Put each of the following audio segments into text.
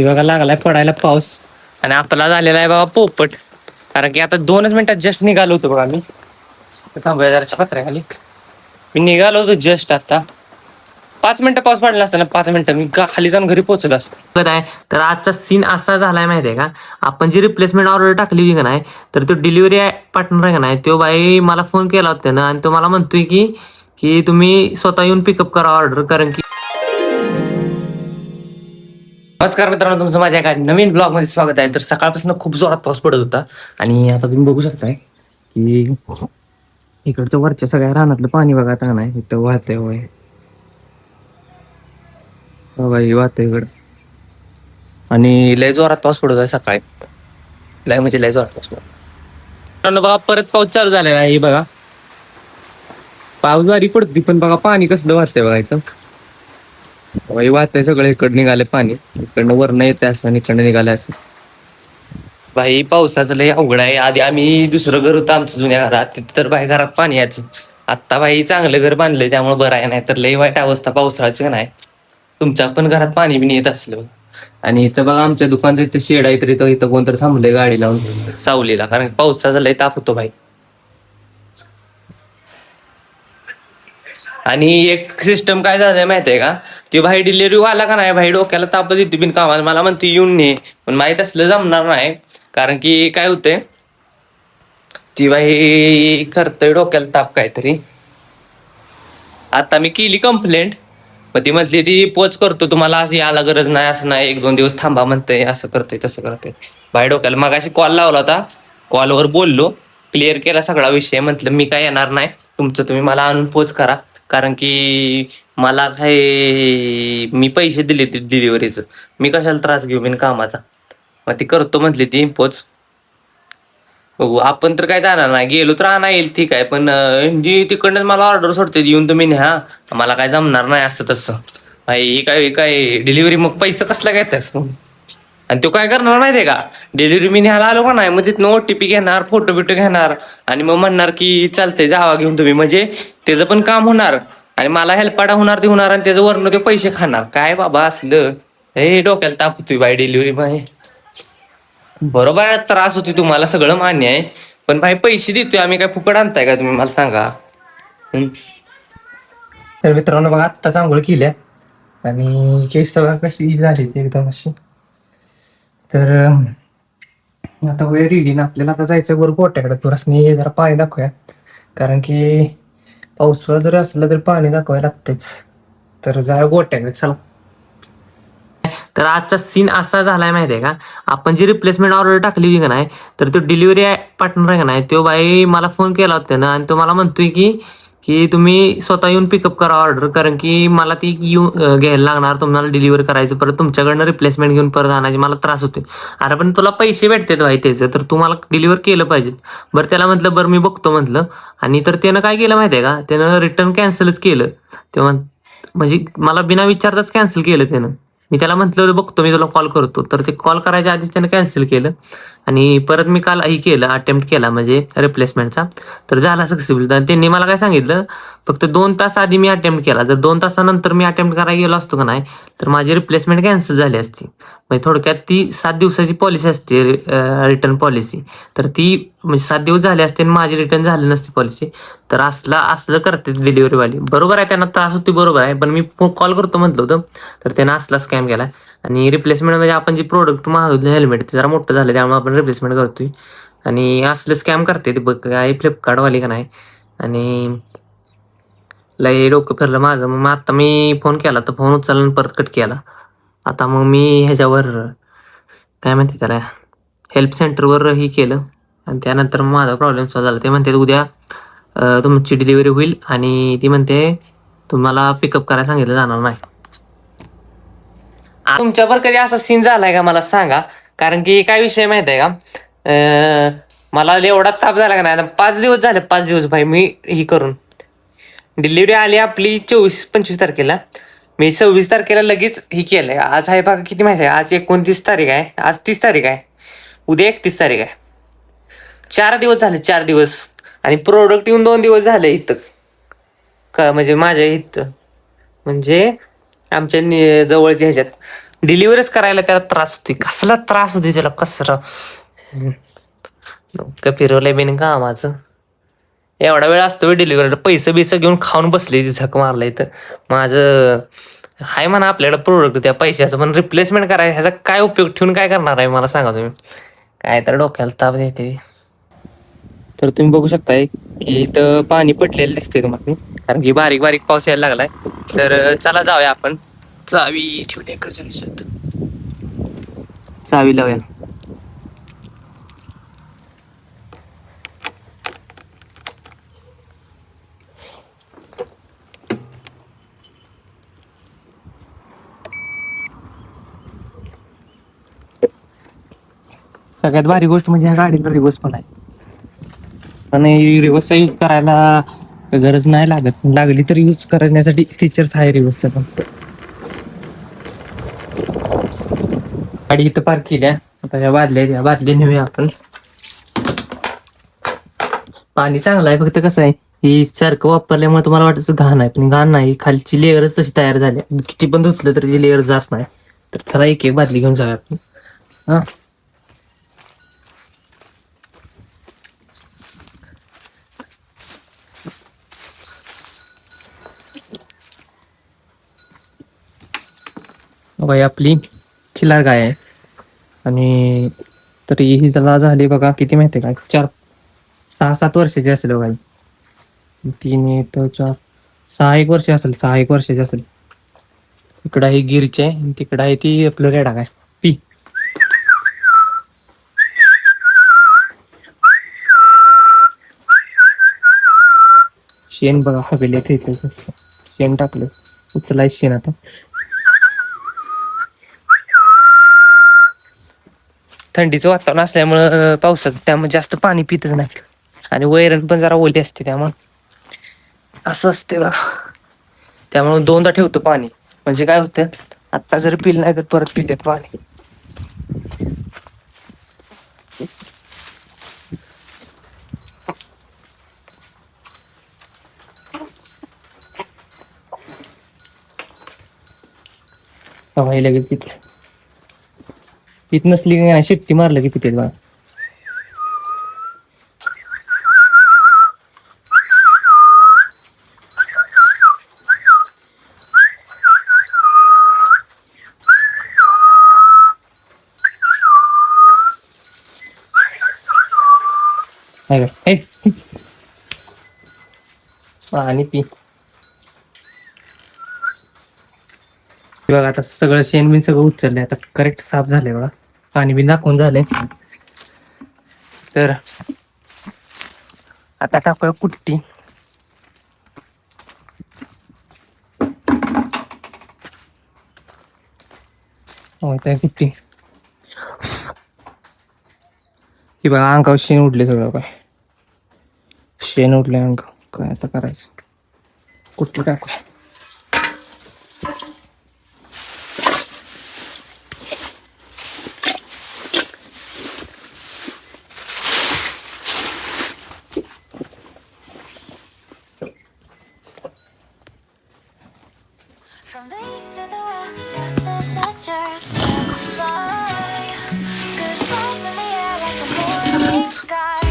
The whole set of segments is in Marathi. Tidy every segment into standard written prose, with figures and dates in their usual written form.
बघा लागलाय पडायला पाऊस आणि आपला झालेला आहे बघा पोपट. कारण की आता 2च मिनिटात जस्ट निघालो होतो बघा मी थांबूया जराच्या पत्र्याखाली. मी निघालो होतो जस्ट आता 5 मिनिटं पाऊस पडला असता ना 5 मिनिटं मी खाली जाऊन घरी पोहोचलो असतो. आहे तर आजचा सीन असा झालाय माहितीये का, आपण जी रिप्लेसमेंट ऑर्डर टाकली होती का नाही, तर तो डिलिव्हरी पार्टनर आहे का नाही, तो बाई मला फोन केला होता ना आणि तो मला म्हणतोय की की तुम्ही स्वतः येऊन पिकअप करा ऑर्डर. कारण की नमस्कार मित्रांनो, तुमचं माझ्या एका नवीन ब्लॉग मध्ये स्वागत आहे. तर सकाळपासून खूप जोरात पाऊस पडत होता आणि आता तुम्ही बघू शकताय की इकडचं वरच्या सगळ्या रानातलं पाणी बघा आता नाही इथं वाहतंय होय वाहतंय इकडं. आणि लय जोरात पाऊस पडत आहे सकाळी, लय म्हणजे लय जोरात पाऊस पडत. मित्रांनो बघा परत पाऊस चालू झालेला आहे. बघा पाऊस बारी पडती पण बघा पाणी कसलं वाहतंय बघा इथं. वाहतंय सगळं, इकडं निघाले पाणी, इकडनं वरनं येते असं आणि इकडनं निघालं असं. भाई पावसाचं लय अवघड आहे. आधी आम्ही दुसरं घर होतं आमचं जुन्या घरात, तिथं तर बाई घरात पाणी यायचं. आत्ता भाई चांगलं घर बांधलंय त्यामुळे बरं आहे, नाही तर लय वाईट अवस्था पावसाळ्याची नाही. तुमच्या पण घरात पाणी बिणी येत असलं. आणि इथं बघा आमच्या दुकानचं इथं शेड आहे, तर इथं कोणतरी थांबलंय गाडी लावून सावलीला, कारण पावसाचा लय ताप होतो भाई. आणि एक सिस्टम काय झालंय माहितीये का, ती भाई डिलिव्हरी वाला का नाही भाई डोक्याला तापच येते बिन कामाला. मला म्हणते येऊन ने, पण माहीत असलं जमणार नाही. कारण की काय होतंय, ती बाई करतय डोक्याला ताप काहीतरी. आता मी केली कंप्लेंट, मग ती म्हटली ती पोच करतो तुम्हाला, असं यायला गरज नाही, असं नाही 1-2 दिवस थांबा म्हणतंय, असं करतंय तसं करतंय बाई डोक्याला. मगाशी कॉल लावला होता, कॉलवर बोललो, क्लिअर केला सगळा विषय. म्हटलं मी काय येणार नाही, तुमचं तुम्ही मला आणून पोच करा. कारण की मला काय, मी पैसे दिले ते डिलिव्हरीचं, मी कशाला त्रास घेऊ बिन कामाचा. मग ती करतो म्हटली ती पोच. बघू, आपण तर काय जाणार नाही, गेलो तर आणा येईल ठीक आहे, पण जी तिकडनंच मला ऑर्डर सोडते येऊन तुम्ही न्या, मला काय जमणार नाही असं तसं. भाई काय काय डिलिव्हरी मग पैसे कसला घेतात. आणि तो काय करणार माहितीये का, डिलिव्हरी मी न्यायला आलो का नाही, मग तिथनं OTP घेणार, फोटो बिटो घेणार आणि मग म्हणणार की चालतंय जावा घेऊन तुम्ही. म्हणजे त्याचं पण काम होणार आणि मला हेल्पाडा होणार, ते होणार, आणि त्याचं वरनं ते पैसे खाणार. काय बाबा असलं हे डोक्याला ताप होतोय बाई डिलिव्हरी बाय. बरोबर आहे, त्रास होती तुम्हाला, सगळं मान्य आहे, पण भाई पैसे देतोय आम्ही, काय फुकट आणताय का तुम्ही मला सांगा. तर मित्रांनो बघा आत्ताच आंघोळ केल्या आणि केस सगळं कशी झाली ती एकदम अशी. तर आता होय रेडी ना, आपल्याला आता जायचं वर गोट्याकडे, थोडंसं जरा पाणी दाखवूया. कारण की पावसाळा जरी असलं तरी पाणी दाखवायला लागतेच. तर जा गोट्याकडे चला. तर आजचा सीन असा झालाय माहितीये का, आपण जी रिप्लेसमेंट ऑर्डर टाकली होती का नाही, तर तो डिलिव्हरी पार्टनर आहे का नाही, तो बाई मला फोन केला होता ना आणि तो मला म्हणतोय की की तुम्ही स्वतः येऊन पिकअप करा ऑर्डर. कारण की मला ती घ्यायला लागणार, तुम्हाला डिलिव्हर करायचं, परत तुमच्याकडनं रिप्लेसमेंट घेऊन परत आणायची, मला त्रास होते. अरे पण तुला पैसे भेटतात भाई त्याचं, तर तू मला डिलिव्हर केलं पाहिजे. बरं त्याला म्हटलं बरं मी बघतो म्हटलं. आणि तर त्यानं काय केलं माहितीये का, त्यानं रिटर्न कॅन्सलच केलं. तेव्हा म्हणजे मला बिना विचारताच कॅन्सल केलं त्यानं. मी त्याला म्हटलं होतं बघतो मी तुला कॉल करतो, तर ते कॉल करायच्या आधीच त्यानं कॅन्सल केलं. आणि परत मी काल केलं, अटेम्प्ट केला म्हणजे रिप्लेसमेंटचा, तर झाला सक्सेसफुल. त्यांनी मला काय सांगितलं, फक्त 2 तास आधी मी अटेम्प्ट केला, जर 2 तासानंतर मी अटेम्प्ट करायला गेलो असतो का नाही, तर माझी रिप्लेसमेंट कॅन्सल झाली असती. म्हणजे थोडक्यात ती 7 दिवसाची पॉलिसी असते, रिटर्न पॉलिसी. तर ती म्हणजे 7 दिवस झाले असते आणि माझी रिटर्न झाली नसती पॉलिसी. तर असलं करते डिलिव्हरीवाली. बरोबर आहे, त्यांना त्रास होती, बरोबर आहे, पण मी कॉल करतो म्हटलं होतं, तर त्यांना असला स्कॅम केला. आणि रिप्लेसमेंट म्हणजे आपण जे प्रोडक्ट मागवलं हेल्मेट, ते जरा मोठं झालं त्यामुळे आपण रिप्लेसमेंट करतोय. आणि असलं स्कॅम करते ते बघ काय फ्लिपकार्टवाली का नाही. आणि लय डोकं फिरलं माझं. मग आता मी फोन केला तर फोन उचलला परत कट केला. आता मग मी ह्याच्यावर काय म्हणते त्याला, हेल्प सेंटरवर ही केलं आणि त्यानंतर मग माझा प्रॉब्लेम सॉल्व्ह झाला. ते म्हणते उद्या तुमची डिलिव्हरी होईल आणि ती म्हणते तुम्हाला पिकअप करायला सांगितलं जाणार नाही. तुमच्यावर कधी असा सीन झालाय का मला सांगा. कारण की काय विषय माहित आहे का, मला एवढा ताप झाला का नाही, 5 दिवस झाले, 5 दिवस भाई मी ही करून. डिलिव्हरी आली आपली 24-25 तारखेला, मी 26 तारखेला लगेच ही केलंय. आज आहे बघा किती माहिती आहे, आज 29 तारीख आहे, आज 30 तारीख आहे, उद्या 31 तारीख आहे. 4 दिवस झाले, 4 दिवस. आणि प्रोडक्ट येऊन 2 दिवस झाले इथं का, म्हणजे माझ्या इथं म्हणजे आमच्या जवळच्या ह्याच्यात. डिलिव्हरीच करायला त्याला त्रास होते. कसला त्रास होते त्याला कसरा. डोकं फिरवलंय बिन कामाचं. एवढा वेळ असतो डिलिव्हरीला, पैसे बिसे घेऊन खाऊन बसले ती झक मारलाय. तर माझं हाय म्हणा आपल्याकडे प्रोडक्ट त्या पैशाचं, पण रिप्लेसमेंट करायचं ह्याचा काय उपयोग ठेवून काय करणार आहे मला सांगा तुम्ही. काय तर डोक्याला ताप देते. तर तुम्ही बघू शकताय की इथं पाणी पडलेलं दिसतंय तुम्हाला, कारण की बारीक बारीक पाऊस यायला लागलाय. तर चला जाऊया आपण. चावी ठेवली इकडच्या खिशात. चावी लावूया. सगळ्यात भारी गोष्ट म्हणजे ह्या गाडीला रिवर्स पण आहे, आणि रिवर्सचा यूज करायला गरज नाही लागत. लागली तर यूज करण्यासाठी फीचर्स आहे रिवर्सचं पण. गाडी इथं पार्क केल्या. आता ह्या बादल्या नेऊया आपण. पाणी चांगलं आहे, फक्त कसं आहे ही सारखं वापरल्यामुळे तुम्हाला वाटायचं घाण आहे, पण घाण नाही. खालची लेअरच तशी तयार झाली, किती पण धुतलं तरी ती लेअर जात नाही. तर चला एक एक बादली घेऊन जाऊया आपण. हा बाई आपली खिलार गाय आहे, आणि तरी ही जरा झाली बघा किती माहिती का, 6-7 वर्षाची असेल बघा. 3 तर 4 6 एक वर्ष असेल, 6 एक वर्षाची असेल. इकडं आहे गिरचे आहे, तिकडं आहे ती आपलं रेडा काय पी. शेण बघा हवेली शेण टाकलं, उचलाय शेण आता. थंडीचं वातावरण असल्यामुळं पावसात त्यामुळे जास्त पाणी पितच नाही, आणि वैरण पण जरा ओली असते त्यामुळे असं असते बघा. त्यामुळे 2दा ठेवतो पाणी, म्हणजे काय होतं आत्ता जर पिलं नाही तर परत पितात पाणी. हवाई लगेच पिते. पित नसली की नाही शिट्टी मारलं की पिते बघा. आणि पी. बघा आता सगळं शेण बिन सगळं उचललंय, आता करेक्ट साफ झालंय बघा. पाणी बिन दाखवून झालंय. तर आता टाकूया कुट्टी. कुट्टी ही बघा, अंगावर शेण उडले सगळं. काय शेण उडले अंग, काय आता करायचं. कुट्टी टाकूया. From the east to the west, just as I just fly. Good vibes in the air like the morning sky.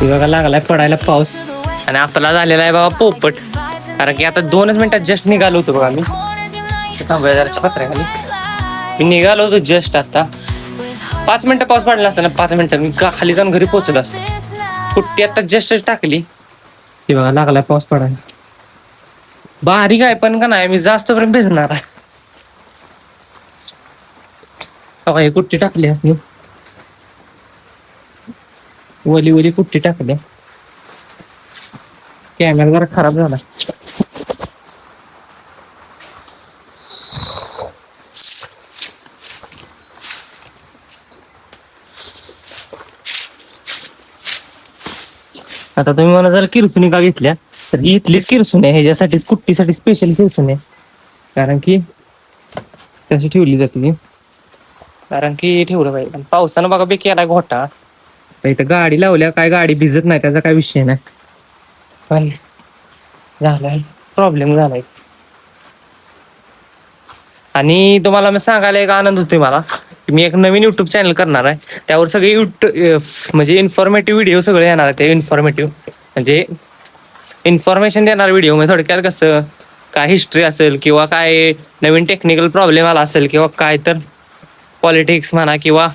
बघा लागलाय पडायला पाऊस, आणि आपला झालेला आहे बघा पोपट. कारण की आता 2च मिनिटात जस्ट निघालो होतो बघा मी. थांबच्या पत्र्याखाली मी निघालो होतो जस्ट. आता 5 मिनिटं पाऊस पडला असता ना, 5 मिनिटं मी खाली जाऊन घरी पोहोचलो असतो. कुट्टी आता जस्टच टाकली. हे बघा लागलाय पाऊस पडायला. बारीक आहे पण का नाही, मी जास्त पर्यंत भिजणार आहे. हे कुट्टी टाकली असती, वली वली कुट्टी टाकली. कॅमेरा जरा खराब झाला. आता तुम्ही मला जर किरसुनी का घेतल्या, तर इथलीच किरसुनी आहे, ह्याच्यासाठीच कुट्टीसाठी स्पेशल किरसुनी आहे. कारण की तशी ठेवली जाते ती, कारण की ठेवलं पाहिजे. पावसानं बघा बे केला घोटा, तर इथं गाडी लावल्या काय गाडी भिजत नाही त्याचा काय विषय नाही पण झालाय प्रॉब्लेम झालाय. आणि तुम्हाला मी सांगायला एक आनंद होतोय मला की मी एक नवीन युट्यूब चॅनल करणार आहे. त्यावर सगळे म्हणजे इन्फॉर्मेटिव्ह व्हिडिओ सगळे येणार आहे. ते इन्फॉर्मेटिव्ह म्हणजे इन्फॉर्मेशन देणार व्हिडिओ म्हणजे थोडक्यात कसं काय हिस्ट्री असेल किंवा काय नवीन टेक्निकल प्रॉब्लेम आला असेल किंवा काय तर पॉलिटिक्स म्हणा किंवा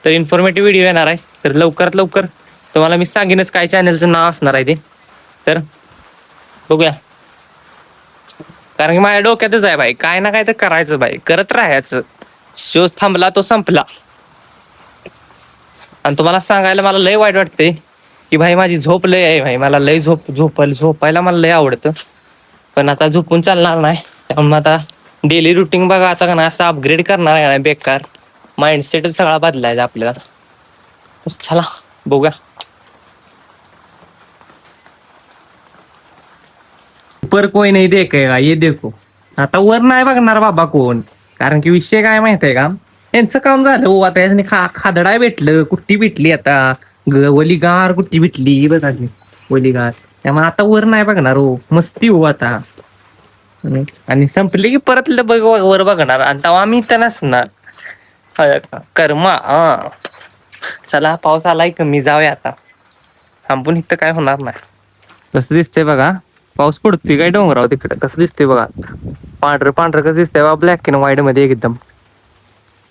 तर इन्फॉर्मेटिव्ह व्हिडिओ येणार आहे. तर लवकरात लवकर तुम्हाला मी सांगेनच काय चॅनलचं नाव असणार आहे ते. तर बघूया कारण की माझ्या डोक्यातच आहे भाई काय ना काय तर करायचं भाई करत राहायचं. शो थांबला तो संपला. आणि तुम्हाला सांगायला मला लय वाईट वाटते की भाई माझी झोप लय आहे भाई मला लय झोपायला मला लय आवडतं पण आता झोपून चालणार नाही. त्यामुळे आता डेली रुटीन बघा आता का नाही असं अपग्रेड करणार आहे बेकार माइंडसेटच सगळा बदलायचा आपल्याला. तर चला बघूया. ऊपर कोई नाही देखेगा ये देखो. आता वर नाही बघणार बाबा कोण कारण की विषय काय माहित आहे का यांचं काम झालं हो आता याने खादडाय भेटलं कुट्टी भेटली आता वलीगार कुट्टी भेटली बघा की वलीगार त्यामुळे आता वर नाही बघणार हो मस्ती हो आता. आणि संपले की परत वर बघणार आणि तेव्हा आम्ही इथं नसणार कर्मा. चला पाऊस आलाय कमी जाऊया आता थांबून इथं काय होणार नाही. कसं दिसतंय बघा पाऊस पडतोय काय डोंगराव तिकडे कसं दिसतंय बघा पांढरं पांढरं कसं दिसतंय बघा ब्लॅक अँड व्हाईट मध्ये एकदम.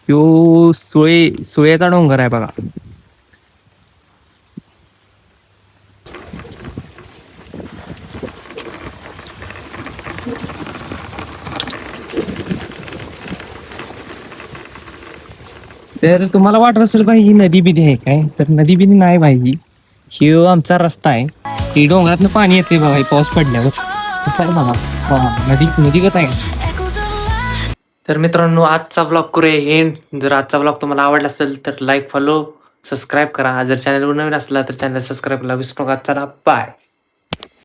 यो सुयेचा डोंगर आहे बघा. तर तुम्हाला वाटत असेल भाई ही नदी बिदी आहे काय तर नदी बिदी नाही भाई ही आमचा रस्ता आहे. ही डोंगरातनं पाणी येते बघा पाऊस पडल्यावर कसं आहे बघा नदी नदी कसं आहे. Echoes of life. तर मित्रांनो आजचा व्लॉग करूया एंड. जर आजचा व्लॉग तुम्हाला आवडला असेल तर लाईक फॉलो सबस्क्राईब करा. जर चॅनलवर नवीन असला तर चॅनल सबस्क्राईब करा विसरू नका. चला बाय.